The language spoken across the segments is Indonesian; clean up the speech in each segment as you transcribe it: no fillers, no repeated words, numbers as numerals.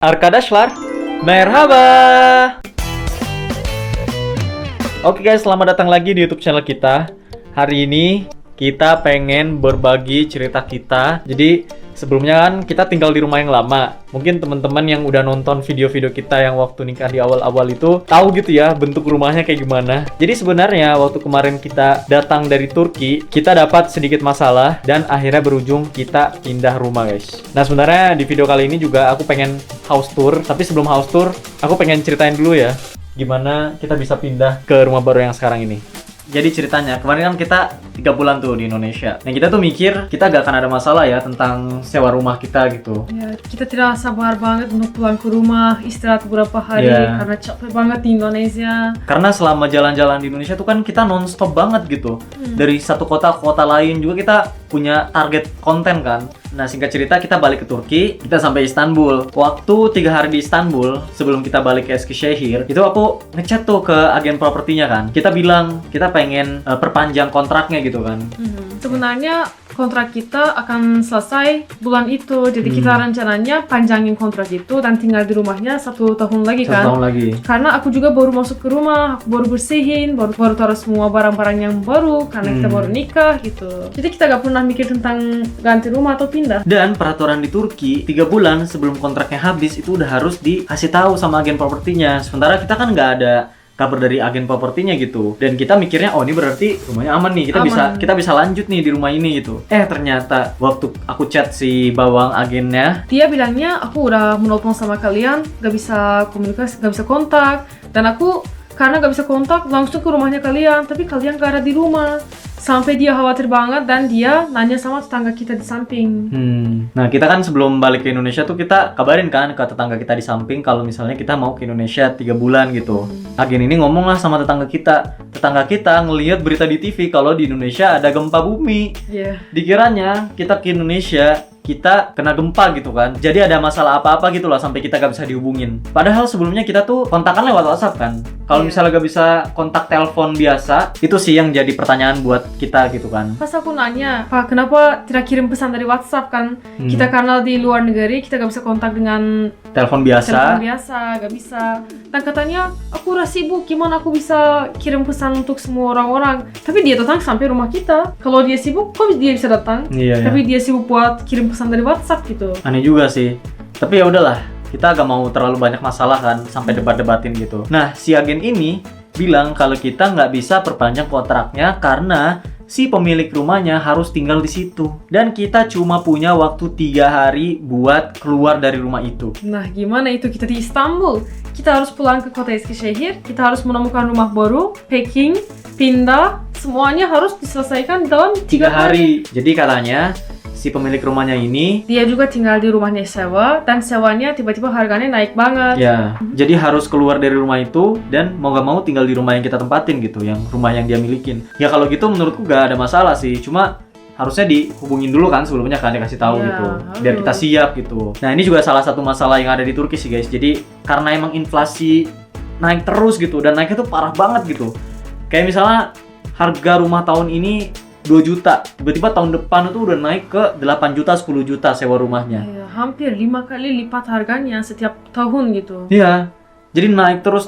Arkadaşlar, merhaba. Oke guys, selamat datang lagi di YouTube channel kita. Hari ini kita pengen berbagi cerita kita. Jadi sebelumnya kan kita tinggal di rumah yang lama. Mungkin teman-teman yang udah nonton video-video kita yang waktu nikah di awal-awal itu tahu gitu ya bentuk rumahnya kayak gimana. Jadi sebenarnya waktu kemarin kita datang dari Turki, kita dapat sedikit masalah dan akhirnya berujung kita pindah rumah guys. Nah sebenarnya di video kali ini juga aku pengen house tour. Tapi sebelum house tour, aku pengen ceritain dulu ya gimana kita bisa pindah ke rumah baru yang sekarang ini. Jadi ceritanya, kemarin kan kita 3 bulan tuh di Indonesia. Nah kita tuh mikir, kita gak akan ada masalah ya tentang sewa rumah kita gitu. Ya, kita tidak sabar banget untuk pulang ke rumah, istirahat beberapa hari karena capek banget di Indonesia. Karena selama jalan-jalan di Indonesia tuh kan kita non-stop banget gitu. Dari satu kota ke kota lain juga kita punya target konten kan. Nah singkat cerita kita balik ke Turki, kita sampai Istanbul. Waktu 3 hari di Istanbul, sebelum kita balik ke Eskişehir, itu aku ngechat tuh ke agen propertinya kan. Kita bilang, kita pengen perpanjang kontraknya gitu kan. Sebenarnya kontrak kita akan selesai bulan itu, jadi kita rencananya panjangin kontrak itu dan tinggal di rumahnya 1 tahun lagi kan. 1 tahun lagi. Karena aku juga baru masuk ke rumah, aku baru bersihin, baru taruh semua barang-barang yang baru karena kita baru nikah gitu. Jadi kita gak pernah mikir tentang ganti rumah atau pindah. Dan peraturan di Turki 3 bulan sebelum kontraknya habis itu udah harus dikasih tahu sama agen propertinya. Sementara kita kan nggak ada kabar dari agen propertinya gitu. Dan kita mikirnya oh ini berarti rumahnya aman nih. Kita bisa lanjut nih di rumah ini gitu. Ternyata waktu aku chat si bawang agennya, dia bilangnya aku udah menelpon sama kalian, gak bisa komunikasi, gak bisa kontak. Dan aku karena gak bisa kontak langsung ke rumahnya kalian, tapi kalian gak ada di rumah. Sampai dia khawatir banget dan dia nanya sama tetangga kita di samping. Nah kita kan sebelum balik ke Indonesia tuh kita kabarin kan ke tetangga kita di samping kalau misalnya kita mau ke Indonesia 3 bulan gitu. Agen ini ngomong lah sama tetangga kita. Tetangga kita ngelihat berita di TV kalau di Indonesia ada gempa bumi. Dikiranya kita ke Indonesia kita kena gempa gitu kan. Jadi ada masalah apa-apa gitu loh sampai kita gak bisa dihubungin. Padahal sebelumnya kita tuh kontakan lewat WhatsApp kan. Kalau misalnya gak bisa kontak telepon biasa, itu sih yang jadi pertanyaan buat kita gitu kan. Pas aku nanya, Pak kenapa tidak kirim pesan dari WhatsApp kan? Kita karena di luar negeri, kita gak bisa kontak dengan telepon biasa, gak bisa. Dan katanya, aku udah sibuk, gimana aku bisa kirim pesan untuk semua orang-orang? Tapi dia datang sampai rumah kita. Kalau dia sibuk, kok dia bisa datang? Tapi dia sibuk buat kirim pesan dari WhatsApp gitu. Aneh juga sih. Tapi ya udahlah, kita gak mau terlalu banyak masalah kan sampai debat-debatin gitu. Nah, si agen ini bilang kalau kita nggak bisa perpanjang kontraknya karena si pemilik rumahnya harus tinggal di situ. Dan kita cuma punya waktu 3 hari buat keluar dari rumah itu. Nah, gimana itu kita di Istanbul? Kita harus pulang ke kota Eskişehir, kita harus menemukan rumah baru, packing, pindah, semuanya harus diselesaikan dalam 3 hari. Jadi katanya si pemilik rumahnya ini dia juga tinggal di rumahnya sewa dan sewanya tiba-tiba harganya naik banget. Ya, jadi harus keluar dari rumah itu dan mau gak mau tinggal di rumah yang kita tempatin gitu, yang rumah yang dia milikin. Ya kalau gitu menurutku gak ada masalah sih, cuma harusnya dihubungin dulu kan sebelumnya kan dikasih tahu gitu, biar kita siap gitu. Nah ini juga salah satu masalah yang ada di Turki sih guys. Jadi karena emang inflasi naik terus gitu dan naiknya tuh parah banget gitu. Kayak misalnya harga rumah tahun ini 2 juta, tiba-tiba tahun depan itu udah naik ke 8 juta, 10 juta sewa rumahnya. Iya, hampir 5 kali lipat harganya setiap tahun gitu. Iya, jadi naik terus.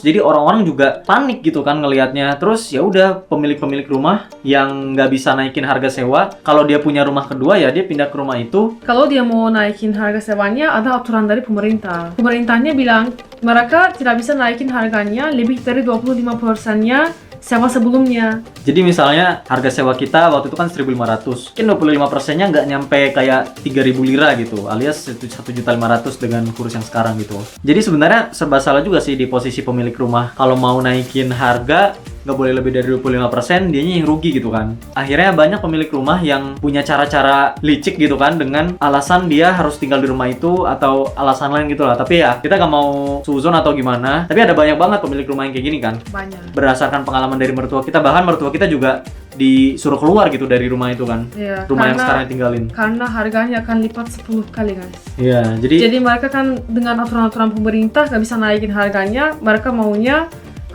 Jadi orang-orang juga panik gitu kan ngelihatnya. Terus ya udah pemilik rumah yang nggak bisa naikin harga sewa, kalau dia punya rumah kedua ya dia pindah ke rumah itu. Kalau dia mau naikin harga sewanya ada aturan dari pemerintah. Pemerintahnya bilang mereka tidak bisa naikin harganya lebih dari 25%-nya sewa sebelumnya. Jadi misalnya harga sewa kita waktu itu kan 1.500, mungkin 25%-nya nggak nyampe kayak 3.000 lira gitu, alias 1.500.000 dengan kurs yang sekarang gitu. Jadi sebenarnya serba salah juga sih di posisi pemilik rumah. Kalau mau naikin harga nggak boleh lebih dari 25%, dianya yang rugi gitu kan. Akhirnya banyak pemilik rumah yang punya cara-cara licik gitu kan, dengan alasan dia harus tinggal di rumah itu atau alasan lain gitu lah. Tapi ya kita nggak mau suzon atau gimana, tapi ada banyak banget pemilik rumah yang kayak gini kan. Banyak. Berdasarkan pengalaman dari mertua kita, bahkan mertua kita juga disuruh keluar gitu dari rumah itu kan. Rumah yang sekarang tinggalin. Karena harganya akan lipat 10 kali guys. Iya, jadi mereka kan dengan aturan-aturan pemerintah nggak bisa naikin harganya. Mereka maunya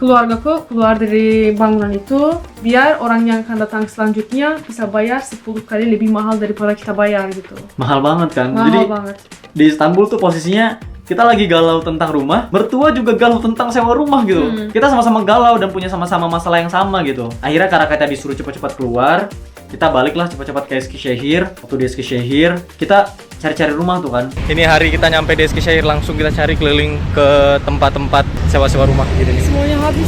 keluargaku keluar dari bangunan itu biar orang yang akan datang selanjutnya bisa bayar 10 kali lebih mahal daripada kita bayar gitu. Mahal banget kan? Mahal Jadi banget. di Istanbul tuh posisinya kita lagi galau tentang rumah, mertua juga galau tentang sewa rumah gitu. Kita sama-sama galau dan punya sama-sama masalah yang sama gitu. Akhirnya karena kita disuruh cepat-cepat keluar, kita baliklah cepat-cepat ke Eskişehir. Waktu di Eskişehir, kita cari-cari rumah tuh kan. Ini hari kita nyampe di Eskişehir, langsung kita cari keliling ke tempat-tempat sewa-sewa rumah gitu nih. Semuanya habis.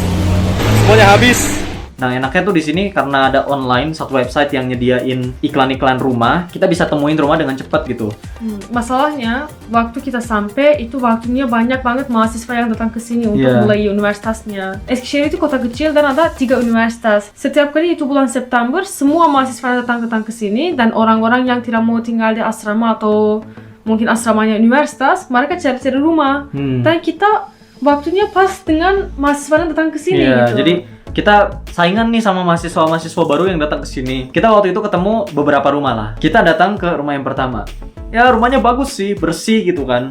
Semuanya habis. Nah, enaknya tuh di sini karena ada online satu website yang nyediain iklan-iklan rumah, kita bisa temuin rumah dengan cepat gitu. Masalahnya waktu kita sampai itu waktunya banyak banget mahasiswa yang datang ke sini untuk Iya. mulai universitasnya. Eskişehir itu kota kecil dan ada 3 universitas. Setiap kali itu bulan September semua mahasiswa datang ke sini dan orang-orang yang tidak mau tinggal di asrama atau mungkin asramanya universitas, mereka cari-cari rumah. Dan kita waktunya pas dengan mahasiswa yang datang ke sini Iya, gitu. jadi kita saingan nih sama mahasiswa-mahasiswa baru yang datang ke sini. Kita waktu itu ketemu beberapa rumah lah. Kita datang ke rumah yang pertama. Ya, rumahnya bagus sih, bersih gitu kan.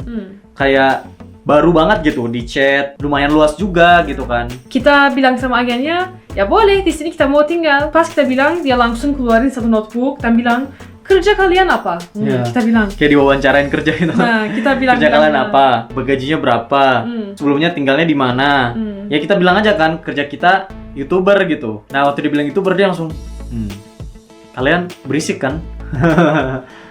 Kayak baru banget gitu, dicat, lumayan luas juga gitu kan. Kita bilang sama agennya, ya boleh di sini kita mau tinggal. Pas kita bilang, dia langsung keluarin satu notebook dan bilang, kerja kalian apa? Iya. Kita bilang. Kayak diwawancarain kerja itu. Nah, kita bilang Kerja kalian apa? Gajinya berapa? Sebelumnya tinggalnya di mana? Ya kita bilang aja kan, kerja kita YouTuber gitu. Nah, waktu dibilang YouTuber dia langsung, kalian berisik kan?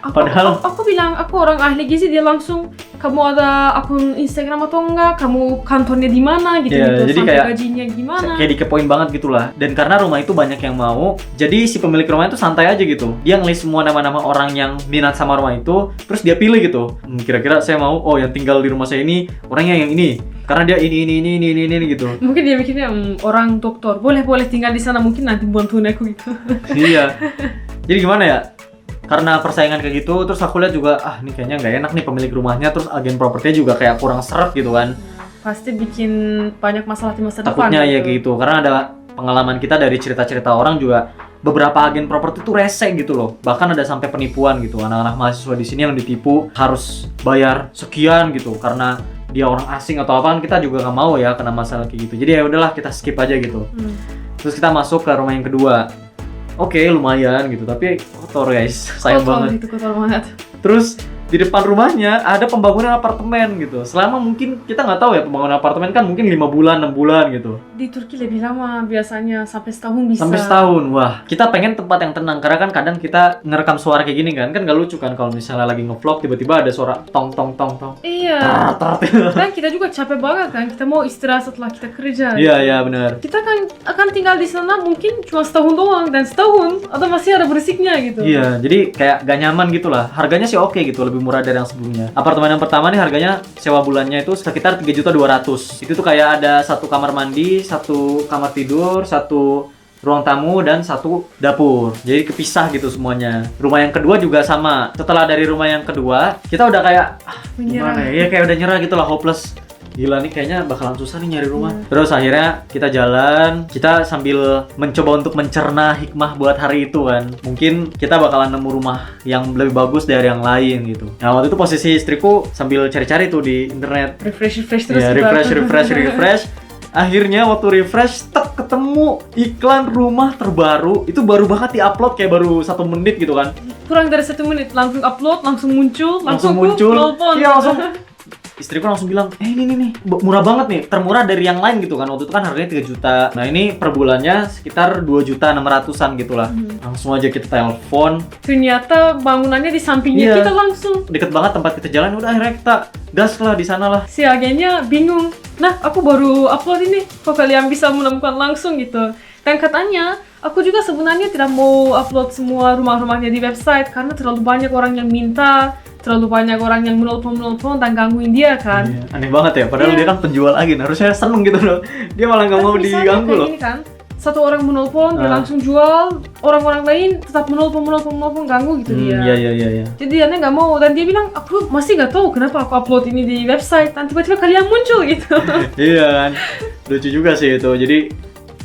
Padahal aku bilang aku orang ahli gizi, dia langsung kamu ada akun Instagram atau enggak, kamu kantornya di mana gitu Iya, jadi sampai kayak gajinya gimana. kayak dikepoin banget gitulah. Dan karena rumah itu banyak yang mau, jadi si pemilik rumah itu santai aja gitu. Dia ngelis semua nama-nama orang yang minat sama rumah itu, terus dia pilih gitu. Kira-kira saya mau, oh yang tinggal di rumah saya ini orangnya yang ini, karena dia ini gitu. Mungkin dia mikirnya orang dokter, boleh tinggal di sana, mungkin nanti bantuin aku gitu. Iya. Jadi gimana ya? Karena persaingan kayak gitu, terus aku lihat juga, ini kayaknya nggak enak nih pemilik rumahnya, terus agen propertinya juga kayak kurang seret gitu kan. Pasti bikin banyak masalah di masa depan. Takutnya ya gitu, karena ada pengalaman kita dari cerita-cerita orang juga, beberapa agen properti tuh rese gitu loh. Bahkan ada sampai penipuan gitu, anak-anak mahasiswa di sini yang ditipu harus bayar sekian gitu, karena dia orang asing atau apa, kan kita juga nggak mau ya kena masalah kayak gitu. Jadi ya udahlah, kita skip aja gitu. Terus kita masuk ke rumah yang kedua. Oke, lumayan gitu, tapi kotor guys, sayang banget. Itu kotor banget. Terus di depan rumahnya ada pembangunan apartemen gitu. Selama mungkin kita nggak tahu ya, pembangunan apartemen kan mungkin 5 bulan, 6 bulan gitu. Di Turki lebih lama biasanya, sampai setahun bisa. Sampai setahun. Wah, kita pengen tempat yang tenang karena kan kadang kita ngerekam suara kayak gini kan gak lucu kan kalau misalnya lagi ngevlog tiba-tiba ada suara tong tong tong tong. Iya. Tart. Dan kita juga capek banget kan, kita mau istirahat setelah kita kerja. Iya, benar. Kita kan akan tinggal di sana mungkin cuma setahun doang, dan setahun atau masih ada berisiknya gitu. Iya, jadi kayak gak nyaman gitu lah. Harganya sih oke gitu, lebih murah dari yang sebelumnya. Apartemen yang pertama nih harganya sewa bulannya itu sekitar 3.200.000. Itu tuh kayak ada satu kamar mandi, satu kamar tidur, satu ruang tamu, dan satu dapur. Jadi kepisah gitu semuanya. Rumah yang kedua juga sama. Setelah dari rumah yang kedua, kita udah kayak gimana ya? Kayak udah nyerah gitu lah, hopeless. Gila nih, kayaknya bakalan susah nih nyari rumah. Terus akhirnya kita jalan, kita sambil mencoba untuk mencerna hikmah buat hari itu kan. Mungkin kita bakalan nemu rumah yang lebih bagus dari yang lain gitu. Nah, waktu itu posisi istriku sambil cari-cari tuh di internet. Refresh terus. Ya, refresh. Akhirnya waktu refresh, ketemu iklan rumah terbaru. Itu baru banget di-upload, kayak baru 1 menit gitu kan. Kurang dari 1 menit langsung upload, langsung muncul. Iya, langsung. Istriku langsung bilang, ini nih, murah banget nih, termurah dari yang lain gitu kan. Waktu itu kan harganya 3 juta. Nah, ini per bulannya sekitar 2.600.000-an gitu lah. Langsung aja kita telepon. Ternyata bangunannya di sampingnya, Iya. kita langsung. Deket banget tempat kita jalan, udah akhirnya kita gas lah di sana lah. Si agennya bingung. Nah, aku baru upload ini, kok kalian bisa menemukan langsung gitu. Dan katanya, aku juga sebenarnya tidak mau upload semua rumah-rumahnya di website karena terlalu banyak orang yang minta, terlalu banyak orang yang menelpon dan gangguin dia kan. Iya, aneh banget ya, padahal Iya. dia kan penjual agen, harusnya seneng gitu loh. Dia malah nggak mau Tapi misalnya diganggu kayak loh. gini kan, satu orang menelpon, dia langsung jual, orang-orang lain tetap menelpon, ganggu gitu dia. Iya. Jadi dia nggak mau, dan dia bilang, aku masih nggak tahu kenapa aku upload ini di website, dan tiba-tiba kalian muncul gitu. Iya kan, lucu juga sih itu. Jadi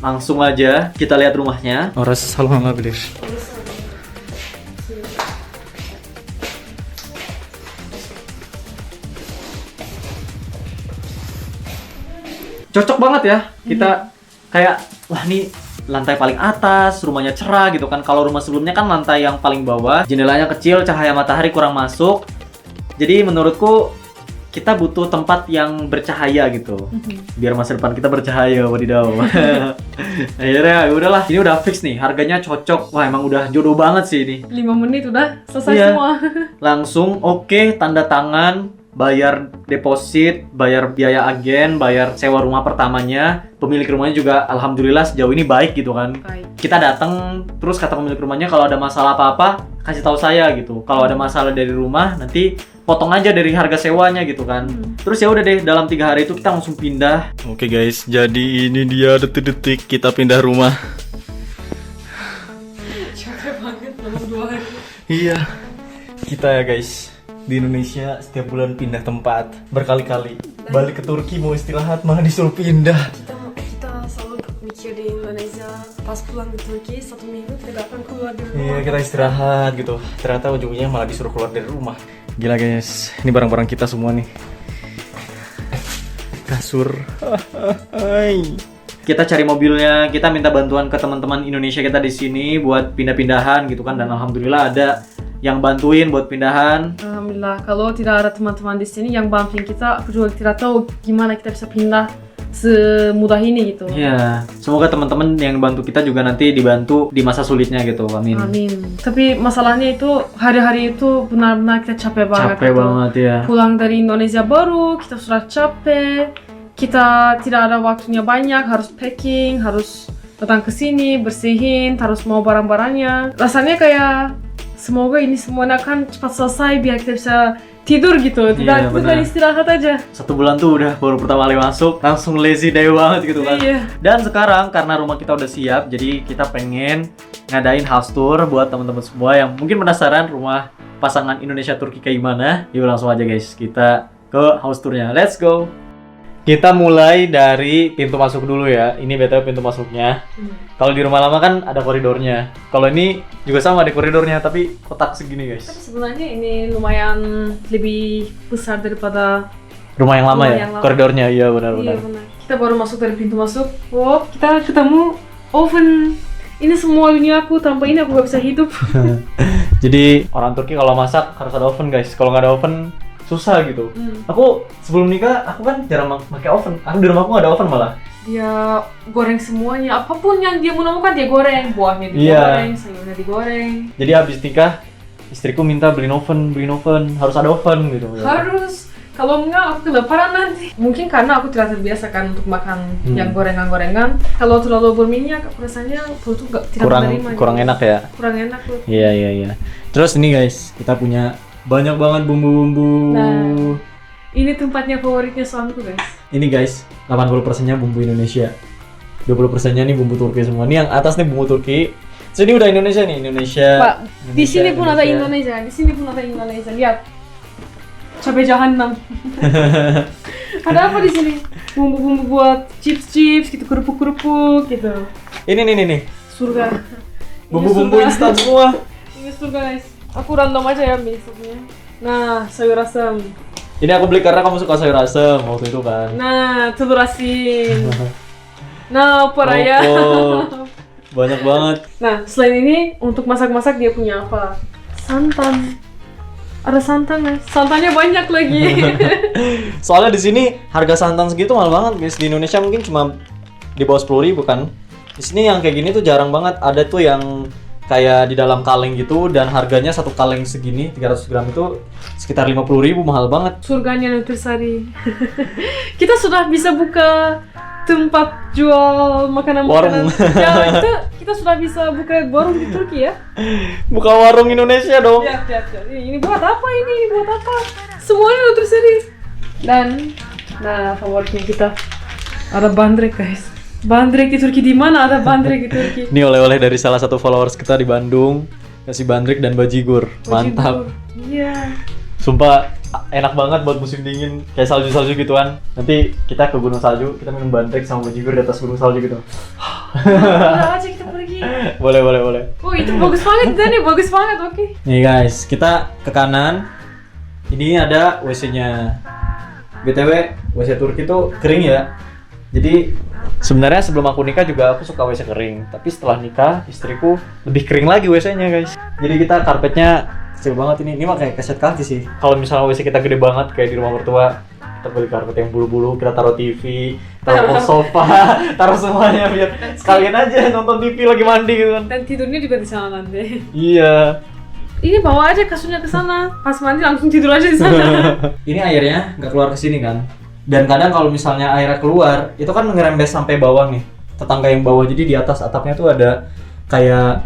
langsung aja kita lihat rumahnya. Orası salon olabilir. Cocok banget ya kita kayak wah nih lantai paling atas, rumahnya cerah gitu kan. Kalau rumah sebelumnya kan lantai yang paling bawah, jendelanya kecil, cahaya matahari kurang masuk. Jadi menurutku kita butuh tempat yang bercahaya gitu. Biar masa depan kita bercahaya, wadidaw. Akhirnya udahlah, ini udah fix nih, harganya cocok. Wah, emang udah jodoh banget sih ini. 5 menit udah selesai Iya. semua. Langsung oke, tanda tangan, bayar deposit, bayar biaya agen, bayar sewa rumah pertamanya. Pemilik rumahnya juga alhamdulillah sejauh ini baik gitu kan. Baik. Kita datang terus kata pemilik rumahnya kalau ada masalah apa-apa kasih tahu saya gitu. Kalau ada masalah dari rumah nanti potong aja dari harga sewanya gitu kan. Terus ya udah deh, dalam 3 hari itu kita langsung pindah. Oke guys, jadi ini dia detik-detik kita pindah rumah. Capek banget dalam 2 hari. Iya, kita ya guys di Indonesia setiap bulan pindah tempat berkali-kali. Balik ke Turki mau istirahat malah disuruh pindah. Kita selalu mikir di Indonesia, pas pulang ke Turki 1 minggu tidak akan keluar dari rumah. Iya, kita istirahat gitu. Ternyata ujungnya malah disuruh keluar dari rumah. Gila guys, ini barang-barang kita semua nih. Kasur. Kita cari mobilnya, kita minta bantuan ke teman-teman Indonesia kita di sini buat pindah-pindahan gitu kan, dan alhamdulillah ada yang bantuin buat pindahan. Alhamdulillah, kalau tidak ada teman-teman di sini yang bantuin kita, aku juga tidak tahu gimana kita bisa pindah semudah ini gitu. Iya, semoga teman-teman yang bantu kita juga nanti dibantu di masa sulitnya gitu, amin. Amin. Tapi masalahnya itu hari-hari itu benar-benar kita capek banget. Capek gitu. banget ya. Pulang dari Indonesia baru, kita sudah capek. Kita tidak ada waktunya banyak, harus packing, harus datang ke sini, bersihin, harus mau barang-barangnya. Rasanya kayak semoga ini semuanya akan cepat selesai biar kita bisa tidur gitu. Iya, Tidak benar. istirahat aja. 1 bulan tuh udah baru pertama kali masuk, langsung lazy day banget gitu kan. Iya. Dan sekarang karena rumah kita udah siap, jadi kita pengen ngadain house tour buat teman-teman semua yang mungkin penasaran rumah pasangan Indonesia Turki kayak gimana. Yuk langsung aja guys, kita ke house tournya. Let's go. Kita mulai dari pintu masuk dulu ya. Ini BTW pintu masuknya. Kalau di rumah lama kan ada koridornya. Kalau ini juga sama ada koridornya, tapi kotak segini guys. Tapi sebenarnya ini lumayan lebih besar daripada Rumah yang lama Rumah ya? yang lama. Koridornya, iya Iya benar-benar. benar. Kita baru masuk dari pintu masuk. Wow, kita ketemu oven. Ini semua dunia aku, tanpa ini aku gak bisa hidup. Jadi orang Turki kalau masak harus ada oven guys. Kalau nggak ada oven susah gitu. Aku sebelum nikah aku kan jarang pakai oven. Aku di rumahku nggak ada oven malah. Dia goreng semuanya, apapun yang dia menemukan dia goreng. Buahnya digoreng, sayurnya digoreng. Jadi habis nikah istriku minta beliin oven, harus ada oven gitu. Harus. Kalau enggak aku kelaparan nanti. Mungkin karena aku tidak terbiasa kan untuk makan yang gorengan-gorengan. Kalau terlalu berminyak, aku rasanya perut tuh tidak menerima. Kurang enak ya. Kurang enak tuh. Iya. Terus ini guys, kita punya banyak banget bumbu-bumbu. Nah, ini tempatnya favoritnya suamiku guys. Ini guys, 80%-nya bumbu Indonesia. 20%-nya nih bumbu Turki semua. Ini yang atas nih bumbu Turki. Terus ini udah Indonesia nih, Indonesia. Pak, di Indonesia, sini pun ada Indonesia. Di sini pun ada Indonesia. Lihat. Cabai jahanam. Ada apa di sini? Bumbu-bumbu buat chips-chips gitu, kerupuk-kerupuk gitu. Ini nih. Surga. Bumbu-bumbu Ini surga. instan semua. Ini surga guys. Aku random aja ya misalnya. Nah, sayur asam. Ini aku beli karena kamu suka sayur asem waktu itu kan. Nah, telur asin. Nah, peraya. Oh, banyak banget. Nah, selain ini untuk masak-masak dia punya apa? Santan. Ada santan guys. Santannya banyak lagi. Soalnya di sini harga santan segitu mahal banget guys. Di Indonesia mungkin cuma di bawah 10.000 kan. Di sini yang kayak gini tuh jarang banget. Ada tuh yang kayak di dalam kaleng gitu dan harganya satu kaleng segini 300 gram itu sekitar 50.000, mahal banget. Surganya Nutrisari. Kita sudah bisa buka tempat jual makanan-makanan. Warung. Ya, kita sudah bisa buka warung di Turki ya. Buka warung Indonesia dong. Lihat. Ini buat apa ini? Ini buat apa? Semuanya Nutrisari. Dan nah, favoritnya kita ada bandrek guys. Bandrek di Turki, di mana ada bandrek di Turki? Ini oleh-oleh dari salah satu followers kita di Bandung. Kasih bandrek dan bajigur. Mantap. Iya. Sumpah enak banget buat musim dingin. Kayak salju-salju gitu kan. Nanti kita ke gunung salju, kita minum bandrek sama bajigur di atas gunung salju gitu. Udah aja kita pergi. Boleh. Oh, itu bagus banget Dani, bagus banget. Oke. Nih guys, kita ke kanan. Ini ada WC-nya. BTW, WC Turki tuh kering ya. Jadi Sebenarnya sebelum aku nikah juga aku suka WC kering, tapi setelah nikah istriku lebih kering lagi WC-nya guys. Jadi kita karpetnya kecil banget ini mah kayak keset kaki sih. Kalau misalnya WC kita gede banget kayak di rumah mertua, kita beli karpet yang bulu-bulu, kita taruh TV, taruh sofa, taruh semuanya biar sekalian aja nonton TV lagi mandi gitu kan. Dan tidurnya juga di sana nanti. Iya. Ini bawa aja kasurnya ke sana, pas mandi langsung tidur aja di sana. Ini airnya nggak keluar ke sini kan? Dan kadang kalau misalnya airnya keluar, itu kan ngerembes sampai bawah nih, tetangga yang bawah. Jadi di atas atapnya tuh ada kayak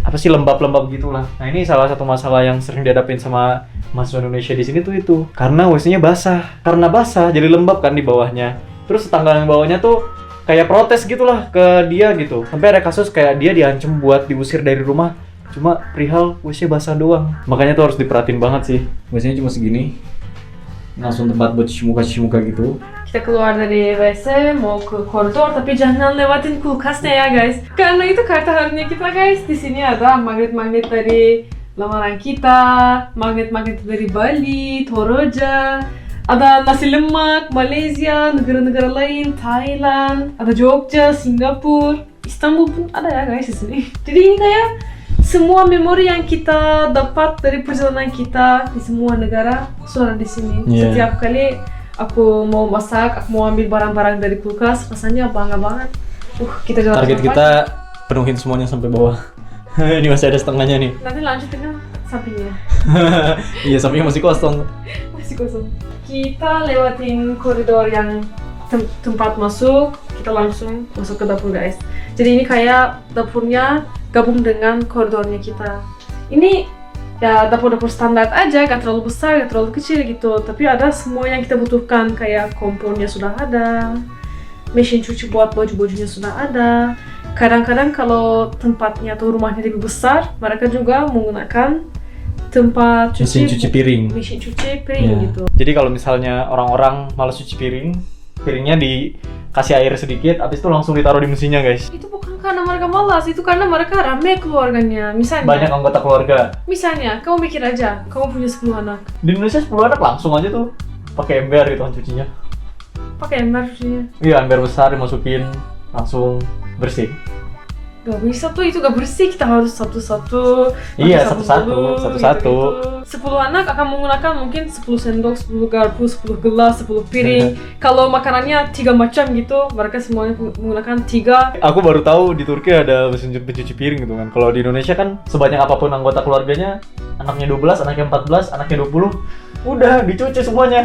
apa sih lembab-lembab gitulah. Nah ini salah satu masalah yang sering dihadapin sama mahasiswa Indonesia di sini tuh itu, karena WC-nya basah. Karena basah jadi lembab kan di bawahnya. Terus tetangga yang bawahnya tuh kayak protes gitulah ke dia gitu. Sampai ada kasus kayak dia diancam buat diusir dari rumah. Cuma perihal WC basah doang. Makanya tuh harus diperhatiin banget sih. WC-nya cuma segini. Langsung tempat buat cuci muka gitu. Kita keluar dari WC mau ke koridor tapi jangan lewatin kulkasnya ya guys. Karena itu kartu harinya kita guys. Di sini ada magnet-magnet dari lamaran kita, magnet-magnet dari Bali, Toraja, ada nasi lemak, Malaysia, negara-negara lain, Thailand, ada Jogja, Singapura, Istanbul pun ada ya guys di sini. Jadi ini kayak semua memori yang kita dapat dari perjalanan kita di semua negara sudah ada di sini. Setiap kali aku mau masak, aku mau ambil barang-barang dari kulkas, rasanya bangga banget. Kita jalan. Target kita penuhin semuanya sampai bawah. Ini masih ada setengahnya nih. Nanti lanjut dengan sampingnya. Iya, sampingnya masih kosong. Masih kosong. Kita lewatin koridor yang tempat masuk, kita langsung masuk ke dapur guys. Jadi ini kayak dapurnya gabung dengan koridornya kita. Ini ya dapur-dapur standar aja, gak terlalu besar, gak terlalu kecil gitu. Tapi ada semua yang kita butuhkan, kayak kompornya sudah ada, mesin cuci buat baju-bajunya sudah ada. Kadang-kadang kalau tempatnya atau rumahnya lebih besar, mereka juga menggunakan tempat mesin cuci piring. Mesin cuci piring gitu. Jadi kalau misalnya orang-orang malas cuci piring, piringnya dikasih air sedikit, habis itu langsung ditaruh di mesinnya guys. Itu bukan karena mereka malas, itu karena mereka rame keluarganya. Misalnya banyak anggota keluarga. Misalnya, kamu mikir aja, kamu punya 10 anak. Di Indonesia 10 anak langsung aja tuh pakai ember gitu kan cucinya. Pakai ember cucinya? Iya, ember besar dimasukin, langsung bersih. Gak bisa tuh, itu gak bersih, kita harus satu-satu. Iya, satu-satu. 10 anak akan menggunakan mungkin 10 sendok, 10 garpu, 10 gelas, 10 piring. Kalau makanannya 3 macam gitu, mereka semuanya menggunakan 3. Aku baru tahu di Turki ada mesin pencuci piring gitu kan. Kalau di Indonesia kan sebanyak apapun anggota keluarganya, anaknya 12, anaknya 14, anaknya 20, udah dicuci semuanya.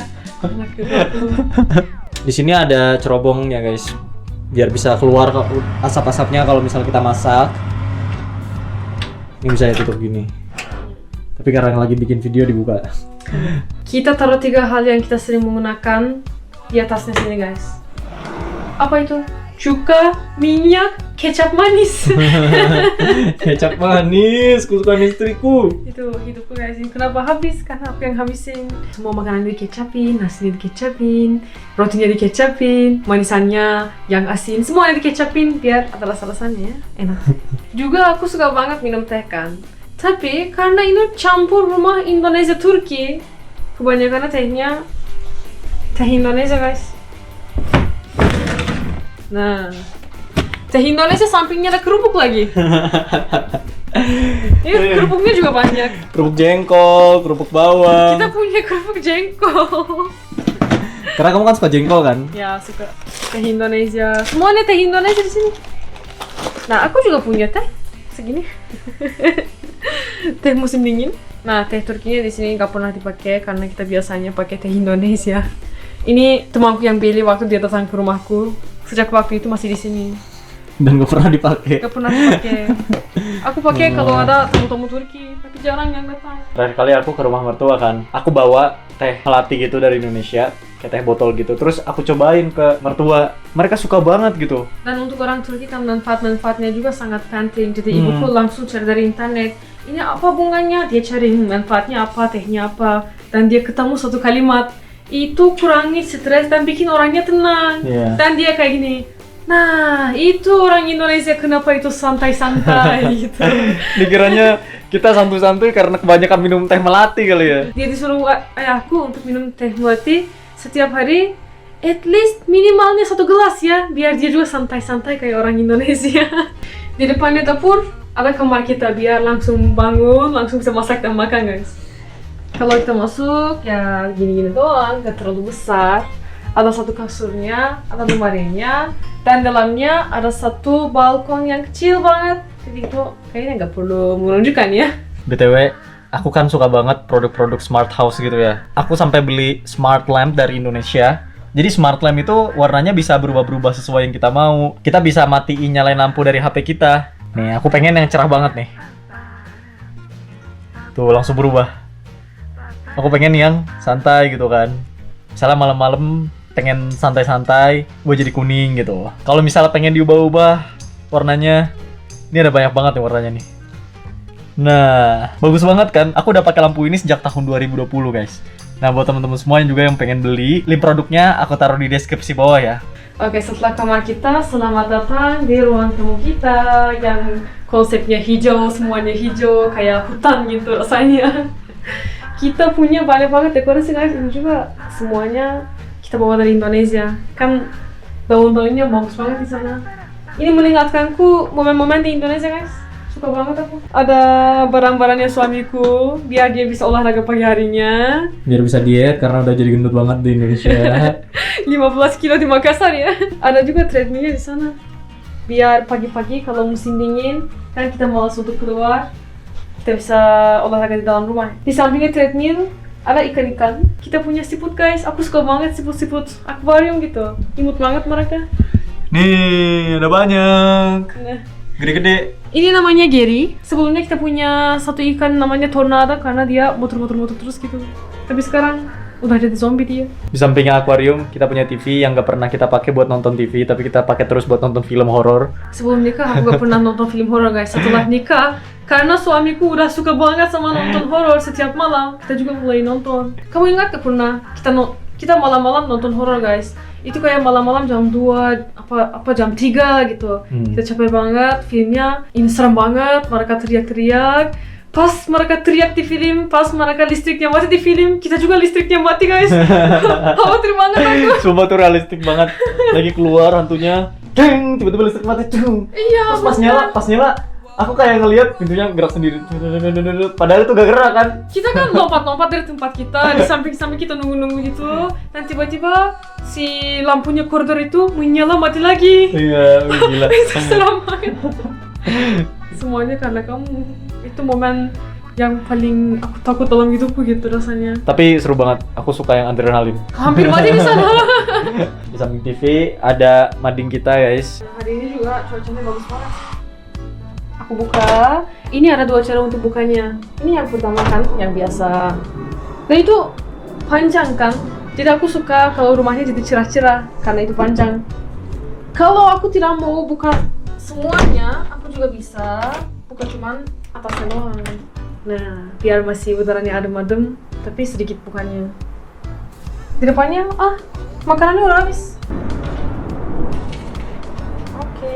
Di sini ada cerobongnya guys, biar bisa keluar asap-asapnya kalau misal kita masak. Ini bisa ya tutup gini. Tapi karena lagi bikin video dibuka. Kita taruh 3 hal yang kita sering menggunakan di atasnya sini guys. Apa itu? Cuka, minyak, kecap manis. Kecap manis, kesukaan istriku. Itu hidupku guys. Kenapa habis? Karena aku yang habisin. Semua makanan dikecapin, nasinya dikecapin, rotinya dikecapin, manisannya yang asin, semua dikecapin biar ada rasa-rasanya ya. Enak. Juga aku suka banget minum teh kan. Tapi karena ini campur rumah Indonesia Turki, kebanyakan tehnya teh Indonesia guys. Nah, teh Indonesia sampingnya ada kerupuk lagi. Ini kerupuknya juga banyak. Kerupuk jengkol, kerupuk bawang. Kita punya kerupuk jengkol. Karena kamu kan suka jengkol kan? Ya, suka. Teh Indonesia. Semuanya teh Indonesia di sini. Nah, aku juga punya teh segini. Teh musim dingin. Nah, teh Turkinya di sini nggak pernah dipakai karena kita biasanya pakai teh Indonesia. Ini temanku yang beli waktu dia datang ke rumahku. Sejak waktu itu masih di sini. Dan nggak pernah dipakai. Nggak pernah dipakai. Aku pakai kalau ada tamu-tamu Turki, tapi jarang yang datang. Terakhir kali aku ke rumah mertua kan, aku bawa teh melati gitu dari Indonesia, kayak teh botol gitu. Terus aku cobain ke mertua, mereka suka banget gitu. Dan untuk orang Turki kan manfaat-manfaatnya juga sangat penting. Jadi ibuku langsung cari dari internet, ini apa bunganya? Dia cari manfaatnya apa, tehnya apa, dan dia ketemu satu kalimat. Itu kurangi stres dan bikin orangnya tenang. Dan dia kayak gini, nah itu orang Indonesia kenapa itu santai-santai gitu. Dikiranya kita santuy-santuy karena kebanyakan minum teh melati kali ya. Dia disuruh ayahku untuk minum teh melati setiap hari at least minimalnya 1 gelas ya, biar dia juga santai-santai kayak orang Indonesia. Di depannya dapur ada kamar kita, biar langsung bangun, langsung bisa masak dan makan guys. Kalau kita masuk ya gini-gini doang, gak terlalu besar. Ada 1 kasurnya, ada lemarinya, dan dalamnya ada 1 balkon yang kecil banget. Jadi itu kayaknya nggak perlu menunjukkan ya. BTW, aku kan suka banget produk-produk smart house gitu ya. Aku sampai beli smart lamp dari Indonesia. Jadi smart lamp itu warnanya bisa berubah-berubah sesuai yang kita mau. Kita bisa matiin nyalain lampu dari HP kita. Nih, aku pengen yang cerah banget nih. Tuh, langsung berubah. Aku pengen yang santai gitu kan. Misalnya malam-malam pengen santai-santai, gue jadi kuning gitu. Kalau misalnya pengen diubah-ubah warnanya, ini ada banyak banget nih warnanya nih. Nah, bagus banget kan? Aku udah pakai lampu ini sejak tahun 2020 guys. Nah, buat teman-teman semua yang juga yang pengen beli, link produknya aku taruh di deskripsi bawah ya. Oke, setelah kamar kita, selamat datang di ruang tamu kita yang konsepnya hijau, semuanya hijau, kayak hutan gitu rasanya. Kita punya banyak banget dekorasi guys, ini juga semuanya kita bawa dari Indonesia. Kan daun-daunnya bagus banget di sana. Ini mengingatkanku momen-momen di Indonesia guys. Suka banget aku. Ada barang-barangnya suamiku, biar dia bisa olahraga pagi harinya. Biar bisa diet karena udah jadi gendut banget di Indonesia. 15 kilo di Makassar ya. Ada juga treadmillnya di sana. Biar pagi-pagi kalau musim dingin, kan kita malas untuk keluar, kita bisa olahraga di dalam rumah. Di sampingnya treadmill, ada ikan-ikan. Kita punya siput guys. Aku suka banget siput-siput akuarium gitu. Imut banget mereka. Nih, ada banyak. Nah. Gede-gede. Ini namanya Gary. Sebelumnya kita punya 1 ikan namanya Tornado karena dia motor-motor terus gitu. Tapi sekarang udah jadi zombie dia. Di sampingnya akuarium, kita punya TV yang gak pernah kita pakai buat nonton TV, tapi kita pakai terus buat nonton film horor. Sebelum nikah aku gak pernah nonton film horor guys. Setelah nikah, karena suamiku udah suka banget sama nonton horor setiap malam, kita juga mulai nonton. Kamu ingat gak pernah kita malam-malam nonton horor guys? Itu kayak malam-malam jam 2 apa jam 3 gitu. Kita capek banget, filmnya ini serem banget, mereka teriak-teriak. Pas mereka teriak di film, pas mereka listriknya mati di film, kita juga listriknya mati guys. Khawatir banget aku. Sumpah tuh realistik banget. Lagi keluar hantunya, deng, tiba-tiba listrik mati, cung. Iya. Pas nyala, aku kayak ngelihat pintunya gerak sendiri. Padahal itu gak gerak kan? Kita kan lompat-lompat dari tempat kita, di samping-samping kita nunggu-nunggu gitu. Dan tiba-tiba si lampunya koridor itu menyala mati lagi. Iya, gila. Itu seram banget. Semuanya karena kamu. Itu momen yang paling aku takut dalam hidupku gitu rasanya. Tapi seru banget, aku suka yang adrenalin. Hampir mati di sana. Di samping TV ada mading kita guys. Hari ini juga cuacanya bagus banget. Aku buka. Ini ada 2 cara untuk bukanya. Ini yang pertama kan, yang biasa. Dan itu panjang kan. Jadi aku suka kalau rumahnya jadi cerah-cerah karena itu panjang. Kalau aku tidak mau buka semuanya, aku juga bisa buka cuman atasnya doang. Nah, biar masih udaranya adem-adem, tapi sedikit bukanya. Di depannya, makanannya udah habis. Oke.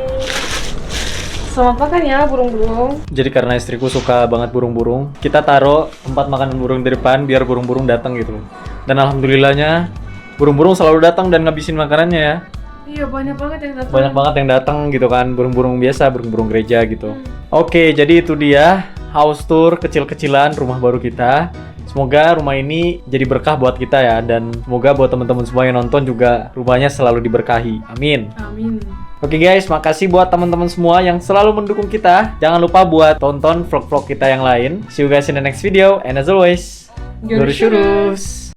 Selamat makan ya, burung-burung. Jadi karena istriku suka banget burung-burung, kita taruh tempat makanan burung di depan biar burung-burung datang gitu. Dan alhamdulillahnya burung-burung selalu datang dan ngabisin makanannya ya. Iya, banyak banget yang datang. Banyak banget yang datang gitu kan, burung-burung biasa, burung-burung gereja gitu. Oke, jadi itu dia house tour kecil-kecilan rumah baru kita. Semoga rumah ini jadi berkah buat kita ya, dan semoga buat teman-teman semua yang nonton juga rumahnya selalu diberkahi. Amin. Amin. Oke guys, makasih buat teman-teman semua yang selalu mendukung kita. Jangan lupa buat tonton vlog-vlog kita yang lain. See you guys in the next video, and as always, Gurus.